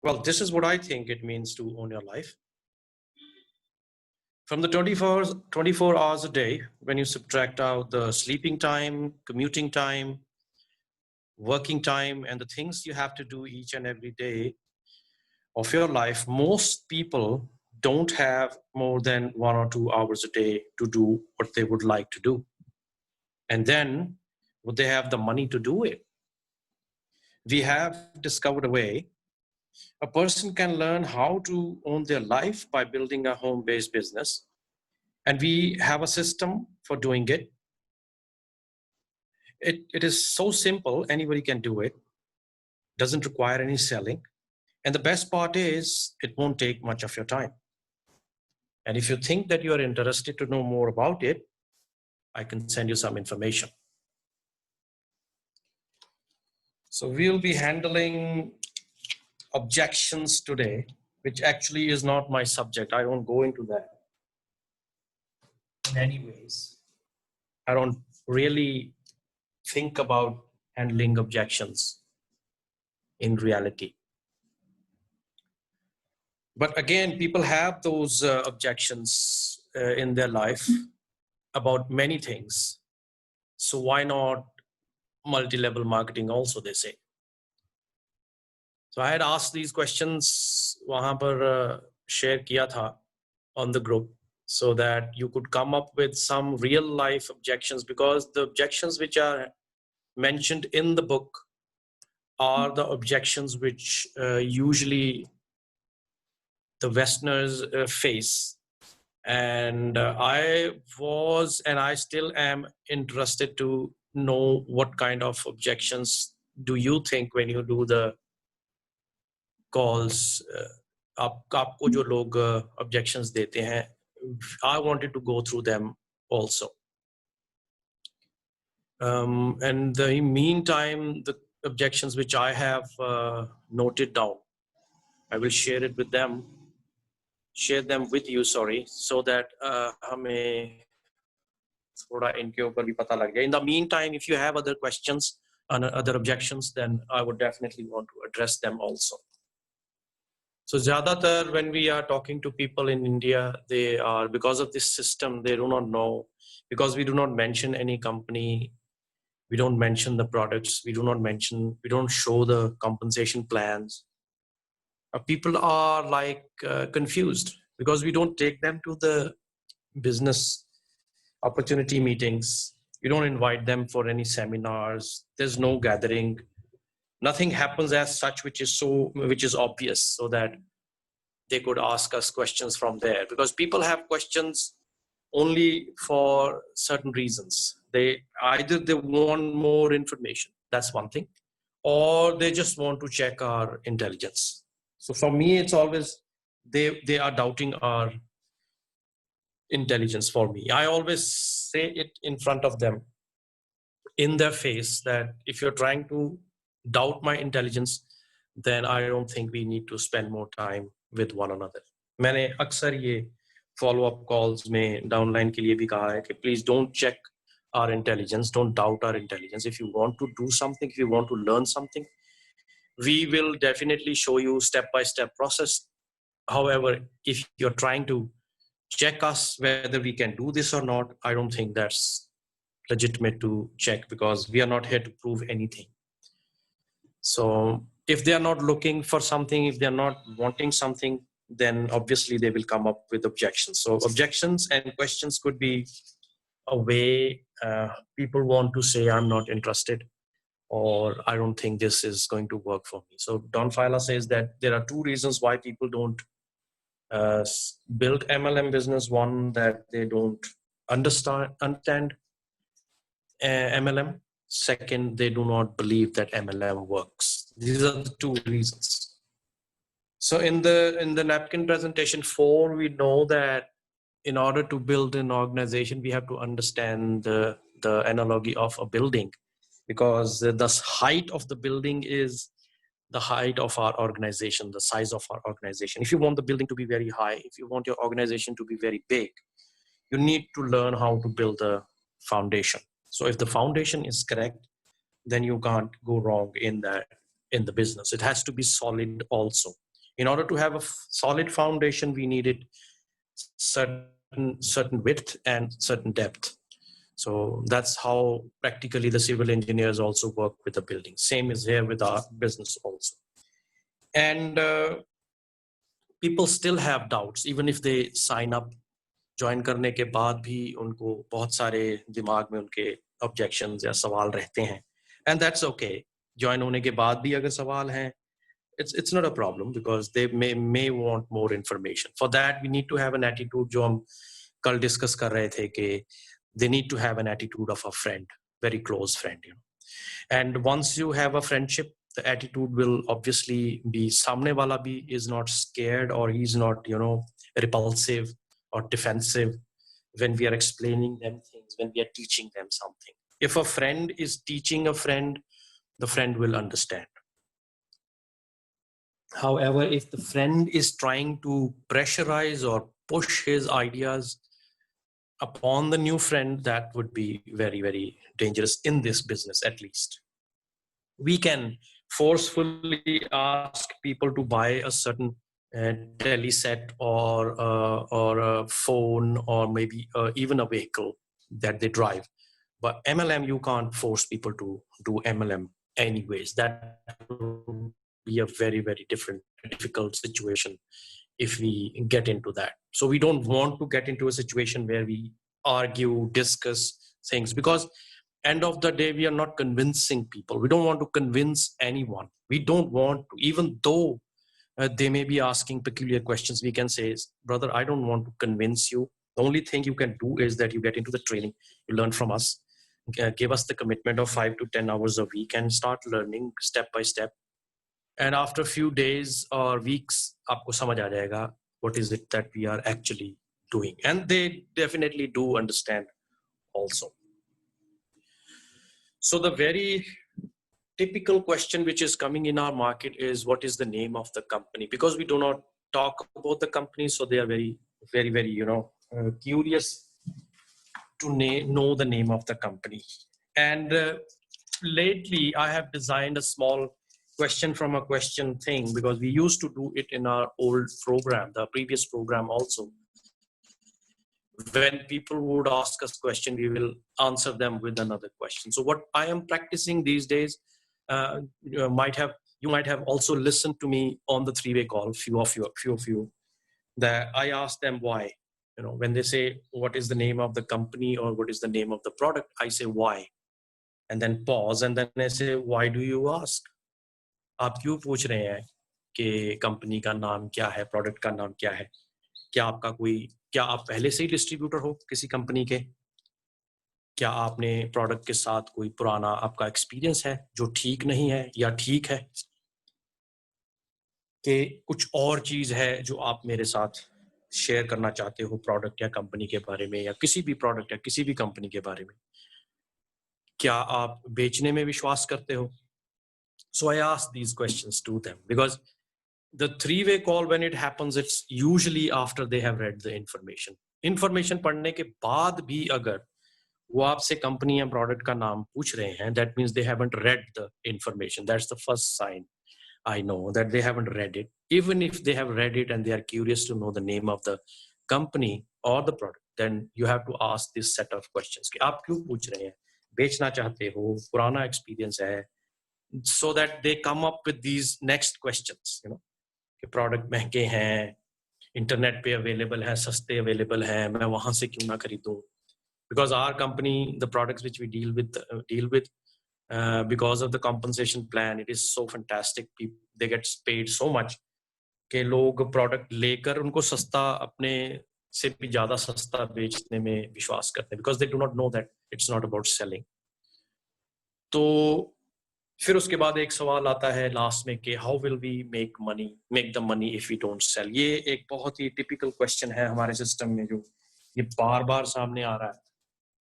Well, this is what I think it means to own your life. From the 24 hours a day, when you subtract out the sleeping time, commuting time, working time, and the things you have to do each and every day of your life, most people don't have more than 1 or 2 hours a day to do what they would like to do. And then would they have the money to do it? We have discovered a way a person can learn how to own their life by building a home-based business. And we have a system for doing it. It is so simple, anybody can do it. Doesn't require any selling. And the best part is it won't take much of your time. And if you think that you are interested to know more about it, I can send you some information. So we'll be handling objections today, which actually is not my subject. I don't go into that in any ways. I don't really think about handling objections in reality. But again, people have those objections in their life about many things. So why not multi-level marketing also, they say. So I had asked these questions wahan par share kiya tha on the group so that you could come up with some real life objections, because the objections which are mentioned in the book are the objections which usually the Westerners face. And I was, and I still am interested to know what kind of objections do you think when you do the calls, आपको जो लोग objections देते हैं, I wanted to go through them also. And in the meantime, the objections which I have noted down, I will share it with them, share them with you, sorry, so that हमें थोड़ा इनके ऊपर भी पता लग जाए. In the meantime, if you have other questions and other objections, then I would definitely want to address them also. So zyadatar, when we are talking to people in India, they are, because of this system, they do not know, because we do not mention any company, we don't mention the products, we don't show the compensation plans. People are like confused because we don't take them to the business opportunity meetings. We don't invite them for any seminars. There's no gathering. Nothing happens as such which is obvious, so that they could ask us questions from there, because people have questions only for certain reasons. They want more information, that's one thing, or they just want to check our intelligence. So for me, it's always they are doubting our intelligence for me. I always say it in front of them, in their face, that if you're trying to doubt my intelligence, then I don't think we need to spend more time with one another. मैंने अक्सर ये follow-up calls में downline के लिए भी कहा है कि please don't check our intelligence, don't doubt our intelligence. If you want to do something, if you want to learn something, we will definitely show you step-by-step process. However, if you're trying to check us whether we can do this or not, I don't think that's legitimate to check, because we are not here to prove anything. So if they are not looking for something, if they're not wanting something, then obviously they will come up with objections. So objections and questions could be a way people want to say, I'm not interested, or I don't think this is going to work for me. So Don Fila says that there are two reasons why people don't build MLM business. One, that they don't understand MLM. Second, they do not believe that MLM works. These are the two reasons. So in the napkin presentation 4, we know that in order to build an organization, we have to understand the analogy of a building, because the height of the building is the height of our organization, the size of our organization. If you want the building to be very high, if you want your organization to be very big, you need to learn how to build a foundation. So if the foundation is correct, then you can't go wrong in the business. It has to be solid also. In order to have a solid foundation, we needed certain width and certain depth. So that's how practically the civil engineers also work with the building. Same is here with our business also. And people still have doubts, even if they sign up. Join करने के बाद भी उनको बहुत सारे दिमाग में उनके ऑब्जेक्शंस या सवाल रहते हैं, एंड दैट्स ओके. ज्वाइन होने के बाद भी अगर सवाल हैं, it's not a problem, because they may want more information. For that we need to have an attitude, जो हम कल डिस्कस कर रहे थे कि they need to have an attitude of a friend, very close friend, you know. And once you have a friendship, the attitude will obviously be, सामने वाला भी is not scared, or he's not, you know, repulsive or defensive when we are explaining them things, when we are teaching them something. If a friend is teaching a friend, the friend will understand. However, if the friend is trying to pressurize or push his ideas upon the new friend, that would be very, very dangerous in this business. At least we can forcefully ask people to buy a certain tele set or a phone, or maybe even a vehicle that they drive. But MLM, you can't force people to do MLM anyways. That would be a very, very difficult situation if we get into that. So we don't want to get into a situation where we argue, discuss things, because end of the day, we are not convincing people. We don't want to convince anyone. We don't want to, even though they may be asking peculiar questions, we can say, brother, I don't want to convince you. The only thing you can do is that you get into the training, you learn from us, give us the commitment of 5 to 10 hours a week, and start learning step by step. And after a few days or weeks, aapko samajh aa jayega what is it that we are actually doing. And they definitely do understand also. So the very typical question which is coming in our market is, what is the name of the company? Because we do not talk about the company, so they are very, very, very, you know, curious to know the name of the company. And lately I have designed a small question from a question thing, because we used to do it in our old program, the previous program also. When people would ask us question, we will answer them with another question. So what I am practicing these days, you might have also listened to me on the three-way call, few of you, that I ask them why. You know, when they say what is the name of the company or what is the name of the product, I say why, and then pause, and then I say, why do you ask? आप क्यों पूछ रहे हैं कि company का नाम क्या है, प्रोडक्ट का नाम क्या है? क्या आप पहले से ही डिस्ट्रीब्यूटर हो किसी कंपनी के? क्या आपने प्रोडक्ट के साथ कोई पुराना आपका एक्सपीरियंस है जो ठीक नहीं है या ठीक है? कि कुछ और चीज है जो आप मेरे साथ शेयर करना चाहते हो प्रोडक्ट या कंपनी के बारे में, या किसी भी प्रोडक्ट या किसी भी कंपनी के बारे में? क्या आप बेचने में विश्वास करते हो? So I ask these questions to them, because the three-way call, when it happens, it's usually after they have read the information. Information पढ़ने के बाद भी अगर वो आपसे कंपनी या प्रोडक्ट का नाम पूछ रहे हैं, that means they haven't read the information. That's the first sign I know that they haven't read it. Even if they have read it and they are curious to know the name of the company or the product, then you have to ask this set of questions. कि आप क्यों पूछ रहे हैं? बेचना चाहते हो? पुराना एक्सपीरियंस है? So that they come up with these next questions, you know, कि प्रोडक्ट महंगे हैं, इंटरनेट पे अवेलेबल है, सस्ते अवेलेबल हैं, मैं वहां से क्यों ना खरीदूं? Because our company, the products which we deal with because of the compensation plan, it is so fantastic. They get paid so much कि लोग प्रोडक्ट लेकर उनको सस्ता, अपने से भी ज्यादा सस्ता बेचने में विश्वास करते हैं, because they do not know that it's not about selling. तो फिर उसके बाद एक सवाल आता है लास्ट में कि how will we make the money if we don't sell? ये एक बहुत ही टिपिकल क्वेश्चन है हमारे सिस्टम में, जो ये बार बार सामने आ रहा है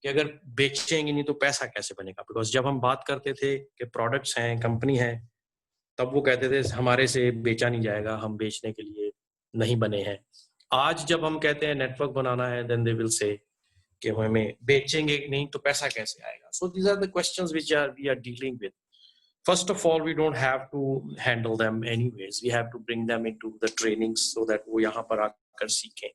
कि अगर बेचेंगे नहीं तो पैसा कैसे बनेगा? बिकॉज जब हम बात करते थे कि प्रोडक्ट्स हैं, कंपनी है, तब वो कहते थे हमारे से बेचा नहीं जाएगा, हम बेचने के लिए नहीं बने हैं. आज जब हम कहते हैं नेटवर्क बनाना है, देन दे विल से कि हमें बेचेंगे नहीं तो पैसा कैसे आएगा? So these are the questions which we are dealing with. First of all, we don't have to handle them anyways. We have to bring them into the trainings so that वो यहाँ पर आकर सीखें.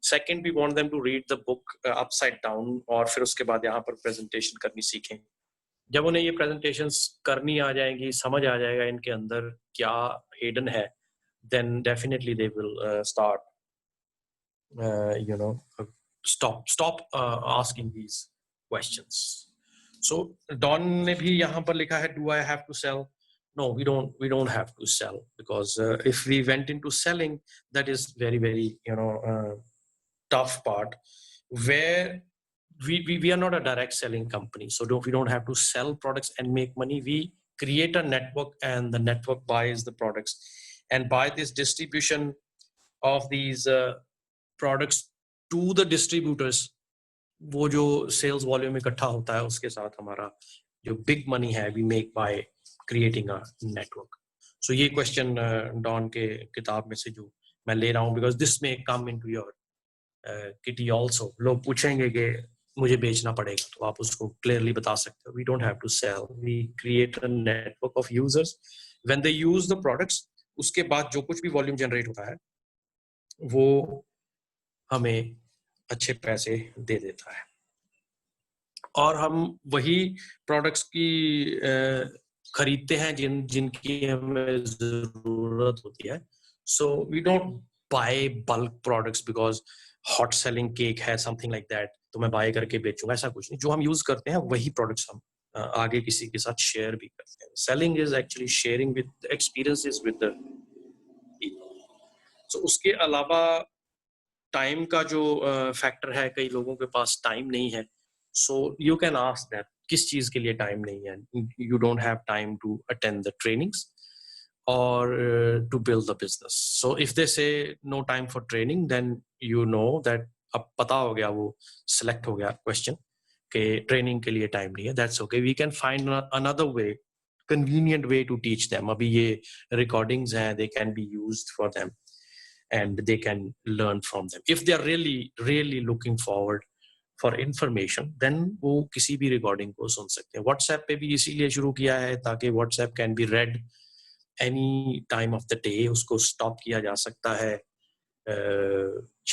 Second, we want them to read the book upside down और फिर उसके बाद यहाँ पर presentation करनी सीखें. जब उन्हें ये presentations करनी आ जाएंगी, समझ आ जाएगा इनके अंदर क्या hidden है, then definitely they will start, stop asking these questions. So Don ने भी यहाँ पर लिखा है, do I have to sell? No, we don't have to sell, because if we went into selling, that is very, very, tough part, where we are not a direct selling company. So we don't have to sell products and make money. We create a network, and the network buys the products, and by this distribution of these products to the distributors, वो जो sales volume इकट्ठा होता है उसके साथ हमारा जो big money है we make by creating a network. So ये क्वेश्चन डॉन के किताब में से जो मैं ले रहा हूँ, बिकॉज दिस में come into your kitty also. लोग पूछेंगे कि मुझे बेचना पड़ेगा, तो आप उसको क्लियरली बता सकते हो. We don't have to sell, we create a network of users. When they use the products, उसके बाद जो कुछ भी वॉल्यूम जनरेट होता है वो हमें अच्छे पैसे दे देता है, और हम वही प्रोडक्ट्स की खरीदते हैं जिनकी हमें जरूरत होती है. So we don't buy bulk products because hot selling cake है, समथिंग लाइक दैट, तो मैं बाय करके बेचूंगा, ऐसा कुछ नहीं. जो हम यूज करते हैं वही प्रोडक्ट्स हम आगे किसी के साथ शेयर भी करते हैं. Selling is actually sharing with experiences with the people. So उसके अलावा टाइम का जो फैक्टर है, कई लोगों के पास टाइम नहीं है. So you can ask that किस चीज के लिए टाइम नहीं है. You don't have time to attend the trainings और to build the business. So if they say no time for training, then you know that अब पता हो गया, वो सिलेक्ट हो गया क्वेश्चन कि ट्रेनिंग के लिए टाइम नहीं है. That's okay, we can find another way, convenient way to teach them. अभी ये रिकॉर्डिंग्स हैं, they can be used for them and they can learn from them. If they are really looking forward for information, then वो किसी भी recording को सुन सकते हैं. WhatsApp पे भी इसीलिए शुरू किया है ताकि WhatsApp can be read any time of the day. उसको stop किया जा सकता है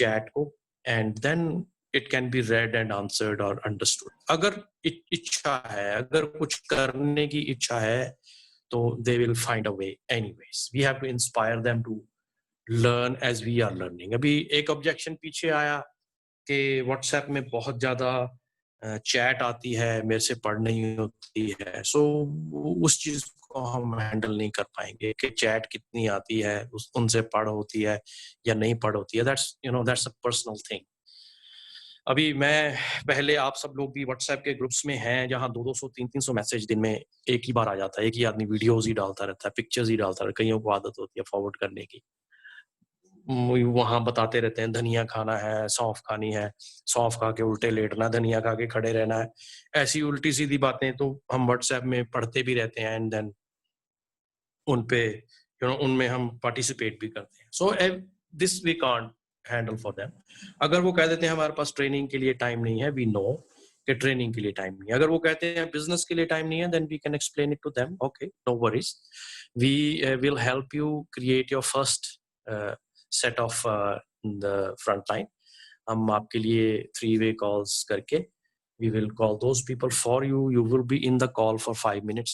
chat को, and then it can be read and answered or understood. अगर इच्छा है, अगर कुछ करने की इच्छा है, तो they will find a way anyways. We have to inspire them to learn as we are learning. अभी एक ऑब्जेक्शन पीछे आया कि व्हाट्सएप में बहुत ज्यादा चैट आती है, मेरे से पढ़ नहीं होती है. सो उस चीज को हम हैंडल नहीं कर पाएंगे कि चैट कितनी आती है, उनसे पढ़ होती है या नहीं पढ़ होती है. That's a personal thing. अभी मैं पहले, आप सब लोग भी व्हाट्सएप के ग्रुप्स में हैं जहां 200, 300 मैसेज दिन में एक ही बार आ जाता है. एक ही आदमी वीडियोस ही डालता रहता है, पिक्चर्स ही डालता रहता है. कईयों को आदत होती है फॉरवर्ड करने की. वहां बताते रहते हैं धनिया खाना है, सौंफ खानी है, सौंफ खा के उल्टे लेटना, धनिया खा के खड़े रहना है. ऐसी उल्टी सीधी बातें तो हम व्हाट्सएप में पढ़ते भी रहते हैं, एंड देन उन पे उनमें हम पार्टिसिपेट भी करते हैं. So this we can't handle for them. अगर वो कह देते हैं हमारे पास ट्रेनिंग के लिए टाइम नहीं है, वी नो कि ट्रेनिंग के लिए टाइम नहीं है. अगर वो कहते हैं बिजनेस के लिए टाइम नहीं है, then we can explain it to them. Okay, no worries, we will help you create your first set of the front line. हम आपके लिए 3-way calls करके, we will call those people for you. You will be in the call for 5 minutes,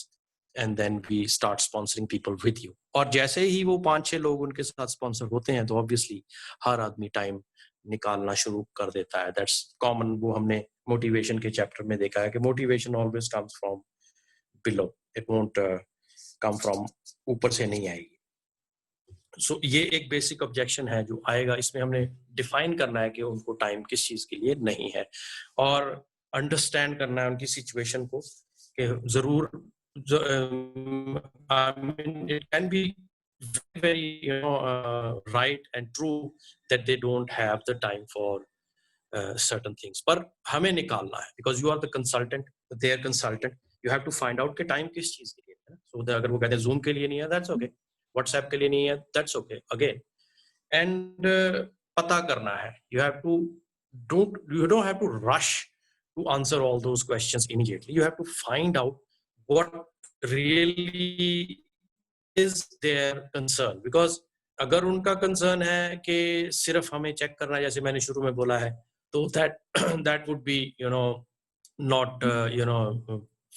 and then we start sponsoring people with you. और जैसे ही वो 5-6 लोग उनके साथ स्पॉन्सर होते हैं, तो ऑब्वियसली हर आदमी टाइम निकालना शुरू कर देता है. That's common. वो हमने मोटिवेशन के चैप्टर में देखा है कि motivation always comes from below, it won't come from ऊपर से नहीं आएगी. सो ये एक बेसिक ऑब्जेक्शन है जो आएगा. इसमें हमने डिफाइन करना है कि उनको टाइम किस चीज के लिए नहीं है, और अंडरस्टैंड करना है उनकी सिचुएशन को कि जरूर it can be very right and true that they don't have the time for certain things. पर हमें निकालना है, because you are the consultant, their consultant. You have to find out कि टाइम किस चीज के लिए है. So अगर वो कहते हैं Zoom के लिए नहीं है, that's okay. WhatsApp के लिए नहीं है, that's okay again. And पता करना है. You don't have to rush to answer all those questions immediately. You have to find out what really is their concern, because अगर उनका concern है कि सिर्फ हमें check करना है, जैसे मैंने शुरू में बोला है, तो that would be not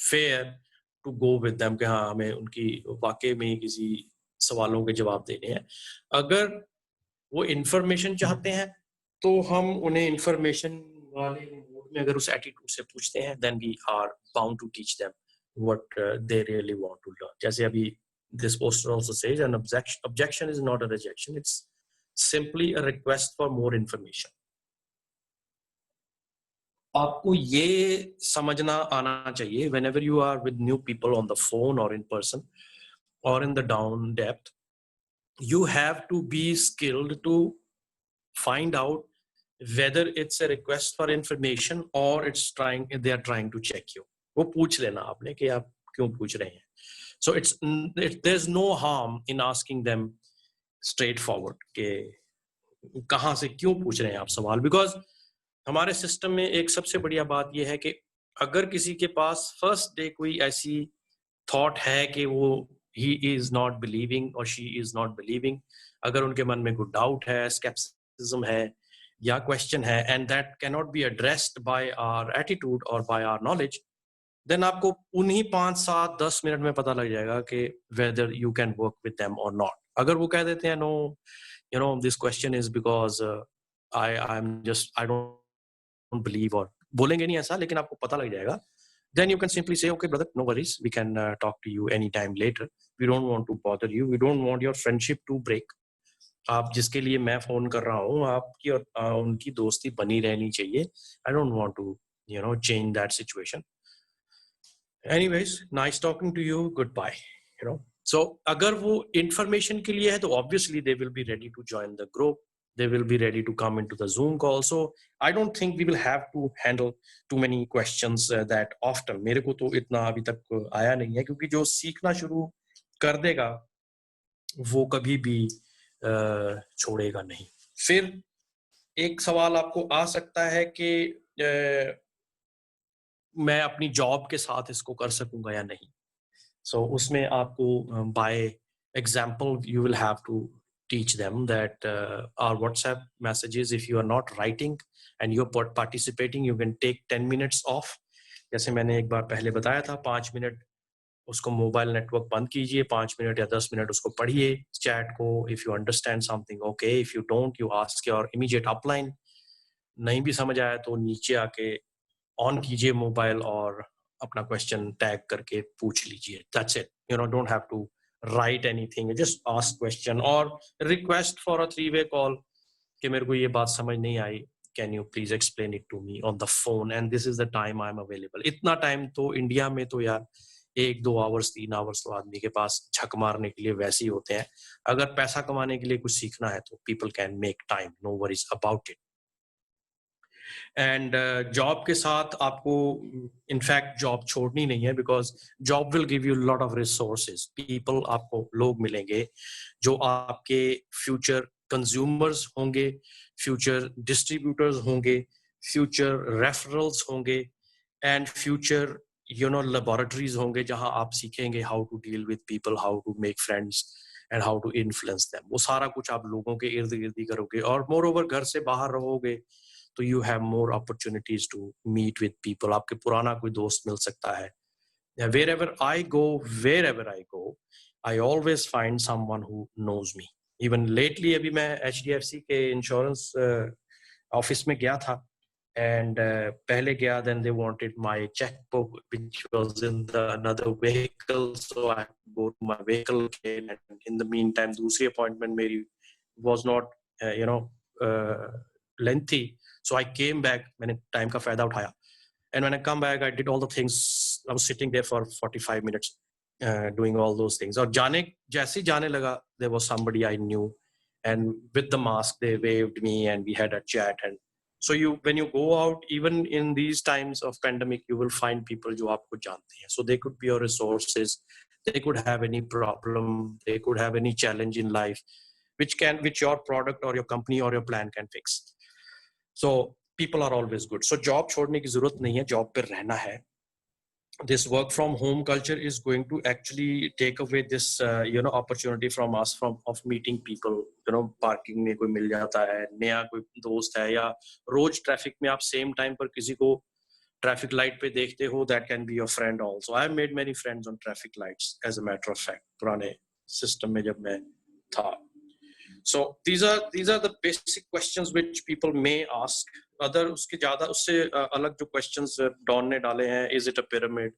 fair to go with them कि हाँ हमें उनकी वाकई में किसी सवालों के जवाब देने हैं. अगर वो information चाहते हैं तो हम उन्हें information वाले मोड में अगर उस attitude से पूछते हैं, then we are bound to teach them what they really want to learn. जैसे अभी this poster also says an objection is not a rejection, it's simply a request for more information. आपको ये समझना आना चाहिए whenever you are with new people on the phone or in person or in the down depth, you have to be skilled to find out whether it's a request for information or they are trying to check you. वो पूछ लेना आपने कि आप क्यों पूछ रहे हैं. So there's no harm in asking them straightforward कि कहाँ से क्यों पूछ रहे हैं आप सवाल, because हमारे सिस्टम में एक सबसे बढ़िया बात यह है कि अगर किसी के पास फर्स्ट डे कोई ऐसी थॉट है कि वो he is not believing or she is not believing, अगर उनके मन में कोई डाउट है, स्केप्टिसिज्म है या क्वेश्चन है, and that cannot be addressed by our attitude or by our knowledge, then आपको उन्हीं 5, 7, 10 मिनट में पता लग जाएगा कि whether you can work with them or not. अगर वो कह देते हैं no, this question is because I don't believe, or बोलेंगे नहीं ऐसा, लेकिन आपको पता लग जाएगा, then you can simply say, okay brother, no worries, we can talk to you anytime later, we don't want to bother you, we don't want your friendship to break. आप जिसके लिए मैं फोन कर रहा हूँ, आपकी और उनकी दोस्ती बनी रहनी चाहिए. I don't want to change that situation. Anyways, nice talking to you, goodbye. So अगर वो information के लिए है तो obviously they will be ready to join the group, they will be ready to come into the Zoom call. So I don't think we will have to handle too many questions that often. मेरे को तो इतना अभी तक आया नहीं है, क्योंकि जो सीखना शुरू कर देगा वो कभी भी छोड़ेगा नहीं. फिर एक सवाल आपको आ सकता है कि मैं अपनी जॉब के साथ इसको कर सकूंगा या नहीं. So उसमें आपको by example you will have to teach them that our WhatsApp messages, if you are not writing and you're participating, you can take 10 minutes off. जैसे मैंने एक बार पहले बताया था, 5 मिनट उसको मोबाइल नेटवर्क बंद कीजिए, 5 मिनट या 10 मिनट उसको पढ़िए चैट को. If you understand something, okay. If you don't, you ask your immediate upline. नहीं भी समझ आया तो नीचे आके ऑन कीजिए मोबाइल और अपना क्वेश्चन टैग करके पूछ लीजिए. That's it. Don't have to write anything. Just ask question or request for a 3-way call कि मेरे को ये बात समझ नहीं आई. Can you please explain it to me on the phone? And this is the time I'm available. इतना time तो India में तो यार 1-2 आवर्स 3 आवर्स तो आदमी के पास झक मारने के लिए वैसे ही होते हैं. अगर पैसा कमाने के लिए कुछ सीखना है तो people can make time. No worries about it. And job के साथ आपको इनफैक्ट जॉब छोड़नी नहीं है, because job will give you lot of resources. People, आपको लोग मिलेंगे जो आपके फ्यूचर कंज्यूमर्स होंगे, फ्यूचर डिस्ट्रीब्यूटर्स होंगे, फ्यूचर रेफरल्स होंगे, एंड फ्यूचर लेबोरेटरीज होंगे जहां आप सीखेंगे how to deal with people, how to make friends and how to influence them. वो सारा कुछ आप लोगों के इर्द गिर्द ही करोगे. और मोर ओवर घर से बाहर रहोगे तो you have more opportunities to meet with people. आपके पुराना कोई दोस्त मिल सकता है. Wherever I go, I always find someone who knows me. Even lately, अभी मैं HDFC के इंश्योरेंस ऑफिस में गया था, and पहले गया, then they wanted my checkbook which was in another vehicle, so I go to my vehicle again, and in the meantime दूसरी appointment मेरी was not lengthy. So I came back, मैंने time का फायदा उठाया, and when I come back I did all the things. I was sitting there for 45 minutes doing all those things. और जैसे जाने लगा, there was somebody I knew, and with the mask they waved me and we had a chat. And so when you go out, even in these times of pandemic, you will find people जो आपको जानते हैं. So they could be your resources, they could have any problem, they could have any challenge in life which your product or your company or your plan can fix. So people are always good. So job छोड़ने की जरूरत नहीं है, job पे रहना है. this work from home culture is going to actually take away this opportunity from us from of meeting people. Parking में कोई मिल जाता है, नया कोई दोस्त है, या रोज ट्रैफिक में आप सेम टाइम पर किसी को ट्रैफिक लाइट पे देखते हो, that can be your friend also. I have made many friends on traffic lights as a matter of fact, पुराने सिस्टम में जब मैं था. So these are the basic questions which people may ask. Other उसके ज़्यादा उससे अलग जो questions Don ने डाले हैं, is it a pyramid?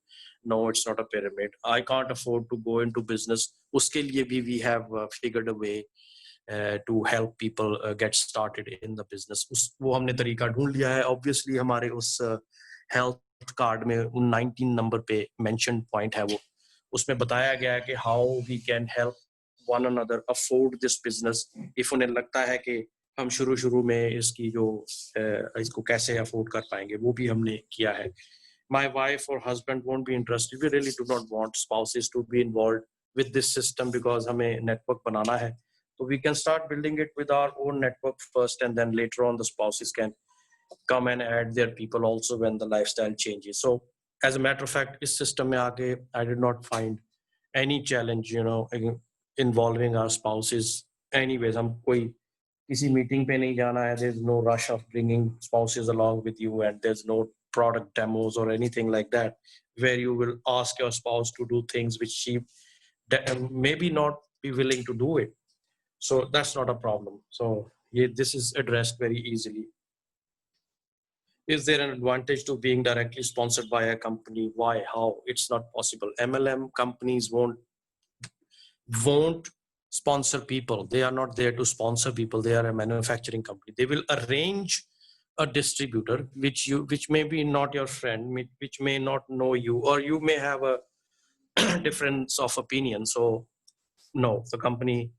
No, it's not a pyramid. I can't afford to go into business. उसके लिए भी we have figured a way to help people get started in the business. वो हमने तरीका ढूंढ लिया है. Obviously हमारे उस health card में 19 number पे mentioned point है, वो उसमें बताया गया है कि how we can help one another afford this business. if उन्हें लगता है कि हम शुरू में इसकी जो इसको कैसे afford कर पाएंगे, वो भी हमने किया है. My wife or husband won't be interested. We really do not want spouses to be involved with this system because हमें network बनाना है. So we can start building it with our own network first, and then later on the spouses can come and add their people also when the lifestyle changes. So as a matter of fact, इस system में आके I did not find any challenge, involving our spouses. Anyways, हम कोई किसी meeting पे नहीं जाना है. There's no rush of bringing spouses along with you, and there's no product demos or anything like that where you will ask your spouse to do things which she maybe not be willing to do it. So that's not a problem. So this is addressed very easily. Is there an advantage to being directly sponsored by a company? Why? How? It's not possible. MLM companies won't sponsor people. They are not there to sponsor people. They are a manufacturing company. They will arrange a distributor which may be not your friend, which may not know you, or you may have a difference of opinion. So no, the company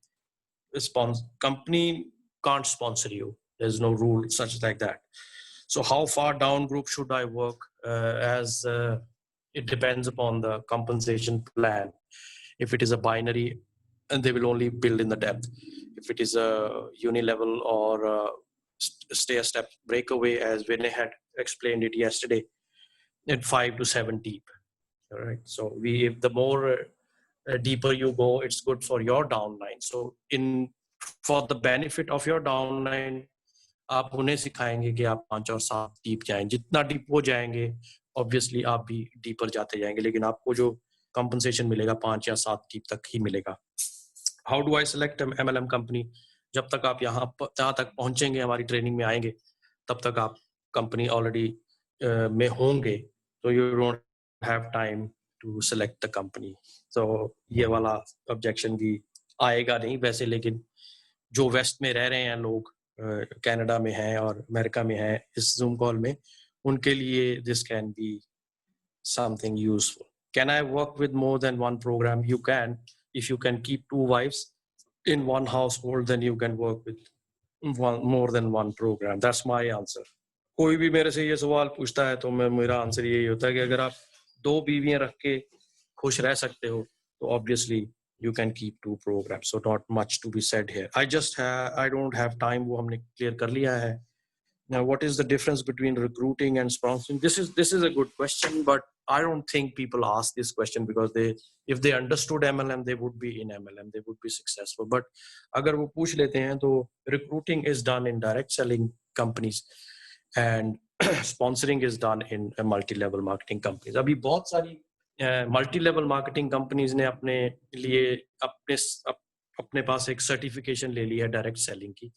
can't sponsor you. There's no rule such like that. So how far down group should I work? As it depends upon the compensation plan. If it is a binary, and they will only build in the depth. If it is a uni-level or a stay-a-step breakaway, as Vinay had explained it yesterday, at 5 to 7 deep. All right. So if the more deeper you go, it's good for your downline. So for the benefit of your downline, आप उन्हें सिखाएंगे कि आप 5 और 7 deep जाएं. जितना deep वो जाएंगे, obviously आप भी डीपर जाते जाएंगे, लेकिन आपको जो compensation मिलेगा 5 या 7 डीप तक ही मिलेगा. How do I select an MLM company? जब तक आप जहाँ तक पहुँचेंगे, हमारी ट्रेनिंग में आएंगे, तब तक आप कंपनी ऑलरेडी में होंगे, तो you don't have time to select the company. So ये वाला objection भी आएगा नहीं वैसे, लेकिन जो वेस्ट में रह रहे हैं लोग, कनाडा में हैं और अमेरिका में हैं इस जूम कॉल में, उनके लिए this can be something useful. Can I work with more than one program? You can. If you can keep 2 wives in one household, then you can work with more than one program. That's my answer. कोई भी मेरे से ये सवाल पूछता है तो मेरा आंसर यही होता है कि अगर आप 2 बीवियां रख के खुश रह सकते हो, तो obviously you can keep 2 programs. So not much to be said here. I don't have time. वो हमने clear कर लिया है. Now, what is the difference between recruiting and sponsoring? This is a good question, but I don't think people ask this question because if they understood MLM, they would be in MLM, they would be successful. But अगर वो पूछ लेते हैं, तो recruiting is done in direct selling companies and sponsoring is done in multi-level marketing companies. अभी बहुत सारी multi-level marketing companies ने अपने लिए अपने पास एक certification ले ली है direct selling की,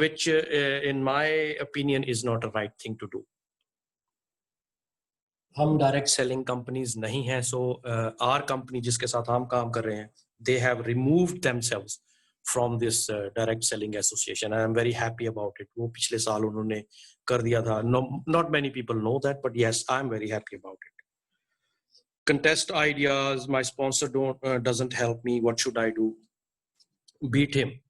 which in my opinion is not a right thing to do. हम direct selling companies नहीं हैं, so our company जिसके साथ हम काम कर रहे हैं, they have removed themselves from this direct selling association. I am very happy about it. वो पिछले साल उन्होंने कर दिया था. No, not many people know that, but yes, I am very happy about it. Contest ideas. My sponsor doesn't help me. What should I do? Beat him.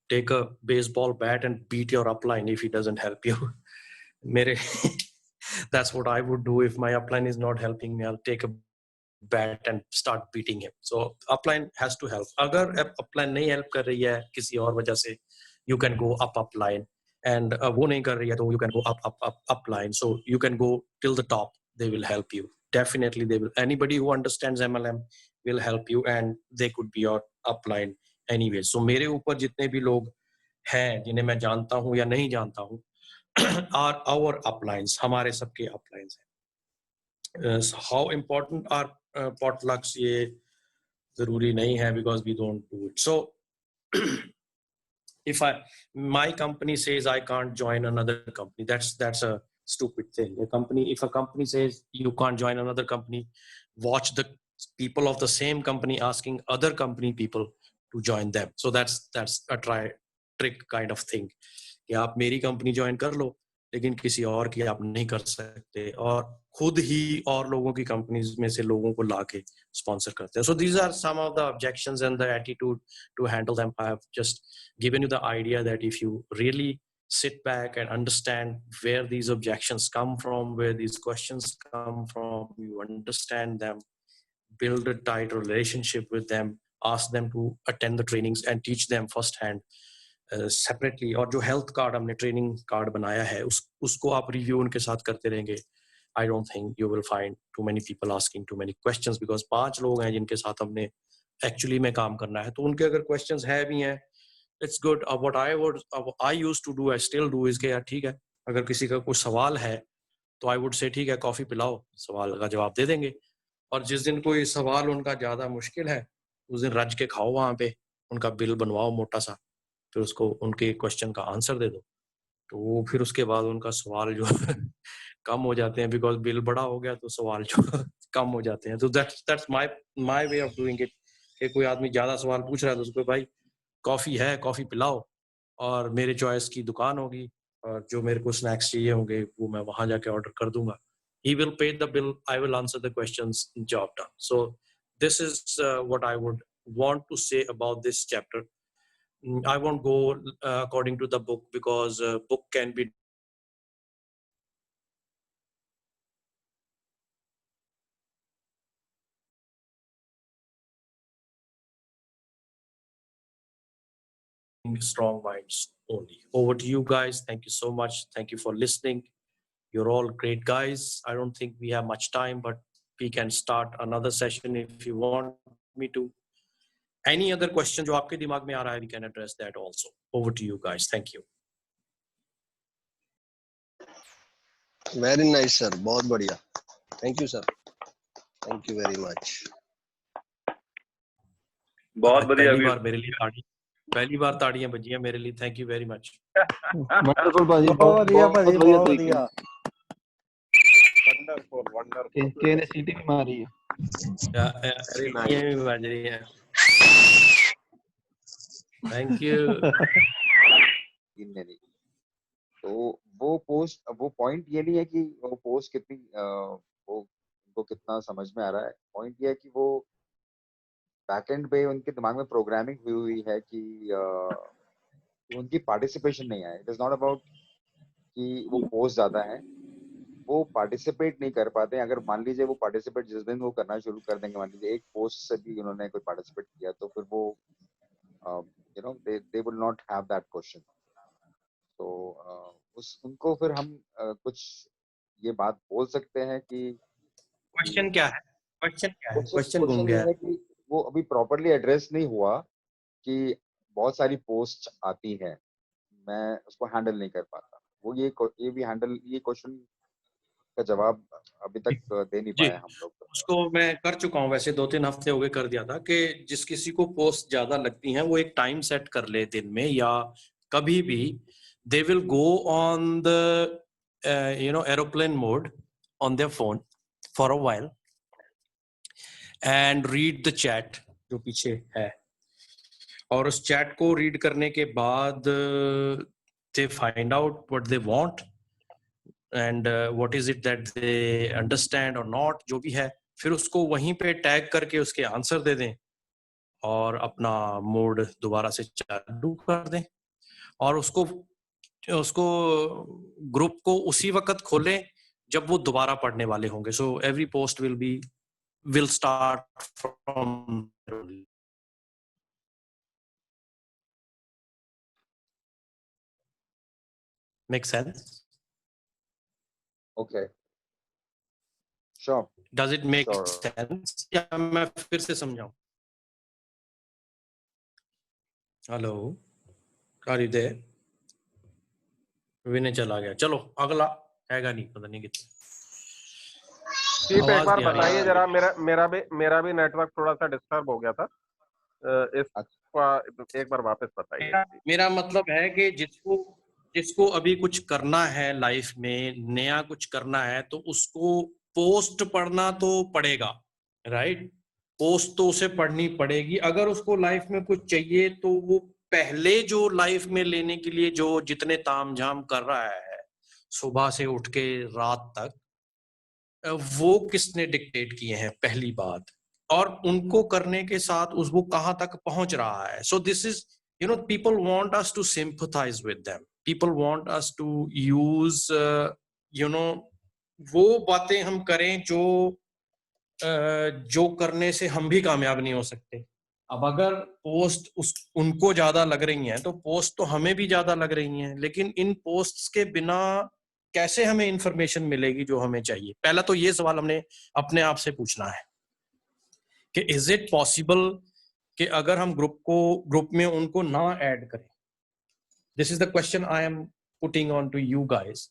Take a baseball bat and beat your upline if he doesn't help you. That's what I would do if my upline is not helping me. I'll take a bat and start beating him. So upline has to help. अगर upline नहीं help कर रही है किसी और वजह से, you can go upline. And वो नहीं कर रही है तो you can go up line. So you can go till the top. They will help you. definitely they will. Anybody who understands MLM will help you, and they could be your upline anyway. So मेरे ऊपर जितने भी लोग हैं जिन्हें मैं जानता हूँ या नहीं जानता हूँ are our uplines, हमारे सबके uplines हैं. How important are potlucks? ये जरूरी नहीं है, because we don't do it. So if my company says I can't join another company, that's a stupid thing. If a company says you can't join another company, watch the people of the same company asking other company people to join them. So that's a trick kind of thing कि आप मेरी company join कर लो लेकिन किसी और की आप नहीं कर सकते, और खुद ही और लोगों की कंपनीज में से लोगों को लाके स्पॉन्सर करते हैं. So these are some of the objections and the attitude to handle them. I have just given you the idea that if you really sit back and understand where these objections come from, where these questions come from, you understand them, build a tight relationship with them, ask them to attend the trainings and teach them firsthand separately. और जो health card हमने training card बनाया है उसको आप review उनके साथ करते रहेंगे. I don't think you will find too many people asking too many questions, because 5 लोग हैं जिनके साथ हमने एक्चुअली में काम करना है, तो उनके अगर क्वेश्चंस है भी हैं, it's good. what I used to do, I still do, is कि यार ठीक है, अगर किसी का कोई सवाल है तो आई वुड से ठीक है कॉफी पिलाओ, सवाल का जवाब दे देंगे. और जिस दिन कोई सवाल उनका ज्यादा मुश्किल है उस दिन रज के खाओ, वहां पे उनका बिल बनवाओ मोटा सा, फिर उसको उनके क्वेश्चन का आंसर दे दो, तो फिर उसके बाद उनका सवाल जो कम हो जाते हैं, बिकॉज बिल बड़ा हो गया तो सवाल जो कम हो जाते हैं. तो that's my way of doing it. कि कोई आदमी ज्यादा सवाल पूछ रहा है तो उसको भाई कॉफी है, कॉफी पिलाओ, और मेरे चॉइस की दुकान होगी, और जो मेरे को स्नैक्स चाहिए होंगे वो मैं वहां जाके ऑर्डर कर दूंगा. He will pay the bill, I will answer the questions, job done. So this is what I would want to say about this chapter. I won't go according to the book, because book can be strong minds only. Over to you guys. Thank you so much. Thank you for listening. You're all great guys. I don't think we have much time, but we can start another session if you want me to. Any other question जो आपके दिमाग में आ रहा है, we can address that also. Over to you guys. Thank you. Very nice, sir. बहुत बढ़िया. Thank you, sir. Thank you very much. बहुत बढ़िया. पहली बार ताड़ियां बजियां मेरे लिए. Thank you very much. Wonderful भाजी. बहुत बढ़िया. Wonderful. केने सीटी भी मारी है. ये भी बज रही है. Thank you. नहीं. तो वो पॉइंट ये नहीं है कि वो पोस्ट कितनी वो कितना समझ में आ रहा है. पॉइंट ये है कि वो बैकएंड पे उनके दिमाग में प्रोग्रामिंग हुई है कि उनकी पार्टिसिपेशन नहीं है. इट इज नॉट अबाउट कि वो पोस्ट ज्यादा है, वो पार्टिसिपेट नहीं कर पाते. अगर मान लीजिए वो पार्टिसिपेट जिस दिन वो करना शुरू कर देंगे, मान लीजिए एक पोस्ट से भी उन्होंने कोई पार्टिसिपेट किया, तो फिर वो they will not have that question. तो उनको फिर हम कुछ ये बात बोल सकते हैं कि क्वेश्चन क्या है. क्वेश्चन घूम गया है कि वो अभी प्रॉपर्ली एड्रेस नहीं हुआ कि बहुत सारी पोस्ट आती है, मैं उसको हैंडल नहीं कर पाता. वो ये भी हैंडल, ये क्वेश्चन का जवाब अभी तक दे नहीं पाए हम लोग. उसको मैं कर चुका हूँ, वैसे 2-3 हफ्ते हो गए कर दिया था, कि जिस किसी को पोस्ट ज्यादा लगती हैं वो एक टाइम सेट कर ले दिन में या कभी भी. They will go on the aeroplane mode on their phone for a while and read the chat जो पीछे है, और उस चैट को रीड करने के बाद they find out what they want and what is it that they understand और नॉट, जो भी है. फिर उसको वहीं पे टैग करके उसके आंसर दे दें और अपना मोड दोबारा से चालू कर दें, और उसको ग्रुप को उसी वक्त खोलें जब वो दोबारा पढ़ने वाले होंगे. So every post will start from make sense? Okay. Sure. Does it make Sure. Sense या मैं फिर से समझाऊं? Hello, are you there? Vinay चला गया, चलो अगला हैगा नहीं, पता नहीं कितना। चीफ एक आवाज बार नहीं आ रही। बताइए जरा, मेरा भी नेटवर्क थोड़ा सा डिस्टर्ब हो गया था। एक बार वापस बताइए। मेरा मतलब है कि जिसको अभी कुछ करना है लाइफ में, नया कुछ करना है, तो उसको पोस्ट पढ़ना तो पड़ेगा, राइट? पोस्ट तो उसे पढ़नी पड़ेगी। अगर उसको लाइफ में कुछ चाहिए तो वो पहले जो लाइफ में लेने के लिए जो जितने तामझाम कर रहा है सुबह से उठ के रात तक, वो किसने डिक्टेट किए हैं, पहली बात। और उनको करने के साथ वो कहां तक पहुंच रहा है। So this is, you know, people want us to sympathize with them, people want us to use you know, वो बातें हम करें जो करने से हम भी कामयाब नहीं हो सकते। अब अगर पोस्ट उनको ज्यादा लग रही हैं तो पोस्ट तो हमें भी ज्यादा लग रही हैं, लेकिन इन पोस्ट्स के बिना कैसे हमें इंफॉर्मेशन मिलेगी जो हमें चाहिए? पहला तो ये सवाल हमने अपने आप से पूछना है कि इज इट पॉसिबल कि अगर हम ग्रुप में उनको ना ऐड करें। This is the question I am putting on to you guys,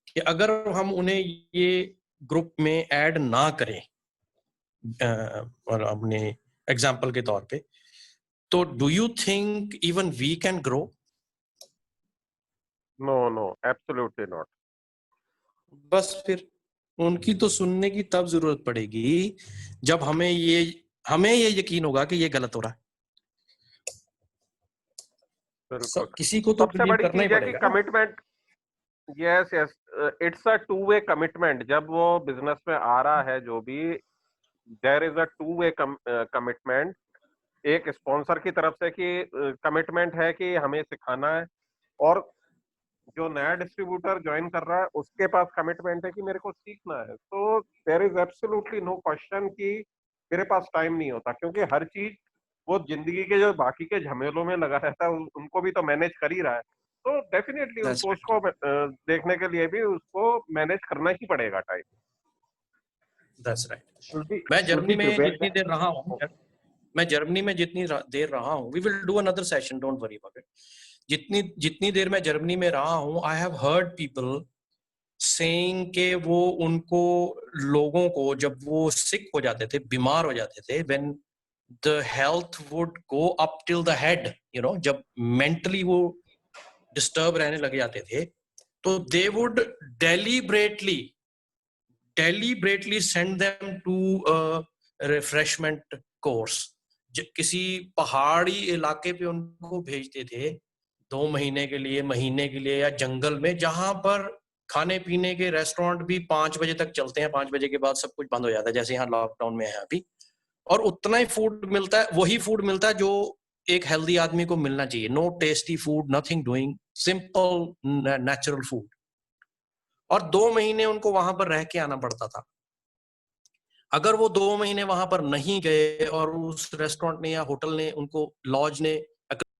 कि अगर हम उन्हें ये ग्रुप में ऐड ना करें, और अपने एग्जांपल के तौर पे, तो do you think even we can grow? No, absolutely not. बस फिर उनकी तो सुनने की तब जरूरत पड़ेगी जब हमें ये यकीन होगा कि ये गलत हो रहा है। किसी को तो सबसे बिलीव बड़ी करना ही चीज है कि पड़ेगा ना। Commitment. Yes, it's a two way commitment. जब वो बिजनेस में आ रहा है, जो भी, there is a two way commitment. एक स्पॉन्सर की तरफ से कि कमिटमेंट है कि हमें सिखाना है, और जो नया डिस्ट्रीब्यूटर ज्वाइन कर रहा है उसके पास कमिटमेंट है कि मेरे को सीखना है। तो there is absolutely no question कि मेरे पास टाइम नहीं होता, क्योंकि हर चीज वो जिंदगी के जो बाकी के झमेलों में लगा रहता है उनको भी तो मैनेज कर ही रहा है। तो डेफिनेटली उस That's पोस्ट को देखने के लिए भी उसको मैनेज करना ही पड़ेगा time. That's right. Should we मैं should जर्मनी we में prepare जितनी them? देर रहा हूँ, we will do another session, don't worry about it. जितनी देर मैं जर्मनी में रहा हूँ, I have heard people saying के वो उनको लोगों को जब वो सिक हो जाते थे, बीमार हो जाते थे, when the health would go up till the head, you know, जब मेंटली वो डिस्टर्ब रहने लग जाते थे, तो they would deliberately send them to a refreshment course। किसी पहाड़ी इलाके पे उनको भेजते थे 2 महीने के लिए, महीने के लिए, या जंगल में, जहां पर खाने पीने के रेस्टोरेंट भी 5 बजे तक चलते हैं, 5 बजे के बाद सब कुछ बंद हो जाता है, जैसे यहाँ लॉकडाउन में है अभी। और उतना ही फूड मिलता है, वही फूड मिलता है जो एक हेल्दी आदमी को मिलना चाहिए। No tasty food, nothing doing, simple natural food. और 2 महीने उनको वहां पर रह के आना पड़ता था। अगर वो 2 महीने वहां पर नहीं गए और उस रेस्टोरेंट ने या होटल ने, उनको लॉज ने